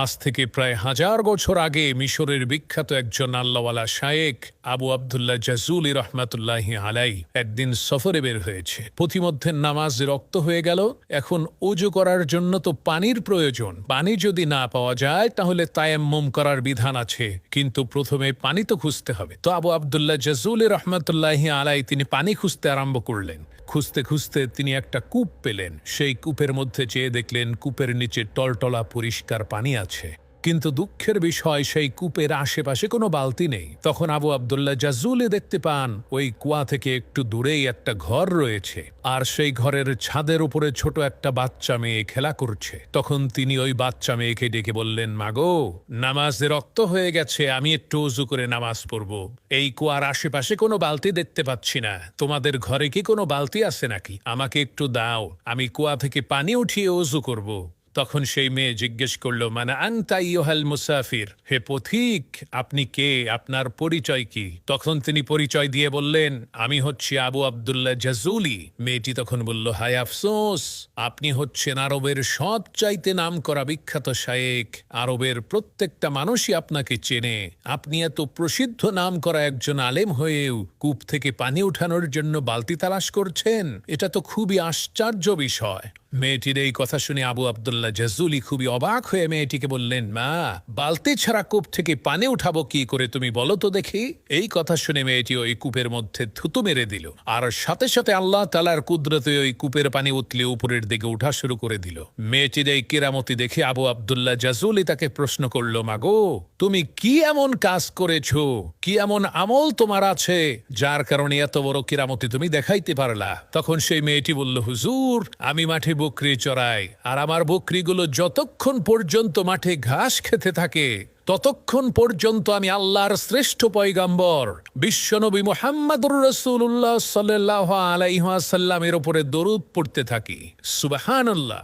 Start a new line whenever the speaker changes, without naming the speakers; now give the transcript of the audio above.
আজ থেকে প্রায় 1000 বছর আগে মিশরের বিখ্যাত একজন আল্লাহওয়ালা শায়েখ আবু আবদুল্লাহ জাজুলি রহমাতুল্লাহি আলাই একদিন সফরে বের হয়েছে। পথিমধ্যে নামাজ রক্ত হয়ে গেল। এখন ওযু করার জন্য তো পানির প্রয়োজন। পানি যদি না পাওয়া যায় তাহলে তায়াম্মুম করার বিধান আছে, কিন্তু প্রথমে পানি তো খুঁজতে হবে। তো আবু আবদুল্লাহ জাজুলি রহমাতুল্লাহি আলাই তিনি পানি খুঁজতে আরম্ভ করলেন। খুঁজতে খুঁজতে তিনি একটা কূপ পেলেন। সেই কূপের মধ্যে চেয়ে দেখলেন কূপের নিচে টলটলা পরিষ্কার পানি আছে, কিন্তু দুঃখের বিষয় সেই কূপের আশেপাশে কোনো বালতি নেই। তখন আবু আবদুল্লাহ জাজুলি দেখতে পান ওই কুয়া থেকে একটু দূরেই একটা ঘর রয়েছে, আর সেই ঘরের ছাদের উপরে ছোট একটা বাচ্চা মেয়ে খেলা করছে। তখন তিনি ওই বাচ্চা মেয়েকে ডেকে বললেন, মাগো, নামাজে রক্ত হয়ে গেছে, আমি একটু উজু করে নামাজ পড়ব। এই কুয়ার আশেপাশে কোনো বালতি দেখতে পাচ্ছি না, তোমাদের ঘরে কি কোনো বালতি আছে নাকি? আমাকে একটু দাও, আমি কুয়া থেকে পানি উঠিয়ে উজু করব। তখন সেই মেয়ে জিজ্ঞেস করলো, মানে আনতা আইয়ুহাল মুসাফির, হে পথিক, আপনি কে, আপনার পরিচয় কি? তখন তিনি পরিচয় দিয়ে বললেন, আমি হচ্ছি আবু আবদুল্লাহ জাজুলি। মেয়েটি তখন বলল, হায় আফসোস, আপনি হচ্ছেন আরবের সবচাইতে নামকরা বিখ্যাত শায়েখ। আরবের প্রত্যেকটা মানুষই আপনাকে চেনে। আপনি এত প্রসিদ্ধ নামকরা একজন আলেম হয়েও কূপ থেকে পানি উঠানোর জন্য বালতি তালাশ করছেন, এটা তো খুবই আশ্চর্য বিষয়। মেয়েটির এই কথা শুনে আবু আবদুল্লাহ জাজুলি খুবই অবাক হয়ে মেয়েটিকে বললেন, মা, বালতি ছাড়া কূপ থেকে পানি উঠাবো কি করে, তুমি বলো তো দেখি। এই কথা শুনে মেয়েটি ওই কূপের মধ্যে থুতু মেরে দিল, আর সাথে সাথে আল্লাহ তাআলার কুদরতে ওই কূপের পানি উতলে উপরের দিকে উঠা শুরু করে দিল। মেয়েটির এই কেরামতি দেখে আবু আবদুল্লাহ জাজুলি তাকে প্রশ্ন করলো, মাগো, তুমি কি এমন কাজ করেছো, কি এমন আমল তোমার আছে যার কারণে এত বড় কেরামতি তুমি দেখাইতে পারলা? তখন সেই মেয়েটি বলল, হুজুর, আমি মাঠে বকরি চড়াই, আর আমার বকরিগুলো যতক্ষণ পর্যন্ত মাঠে ঘাস খেতে থাকে ততক্ষণ পর্যন্ত আমি আল্লাহর শ্রেষ্ঠ পয়গম্বর বিশ্বনবী মুহাম্মদুর রাসূলুল্লাহ সাল্লাল্লাহু আলাইহি ওয়াসাল্লামের উপরে দরুদ পড়তে থাকি। সুবহানাল্লাহ।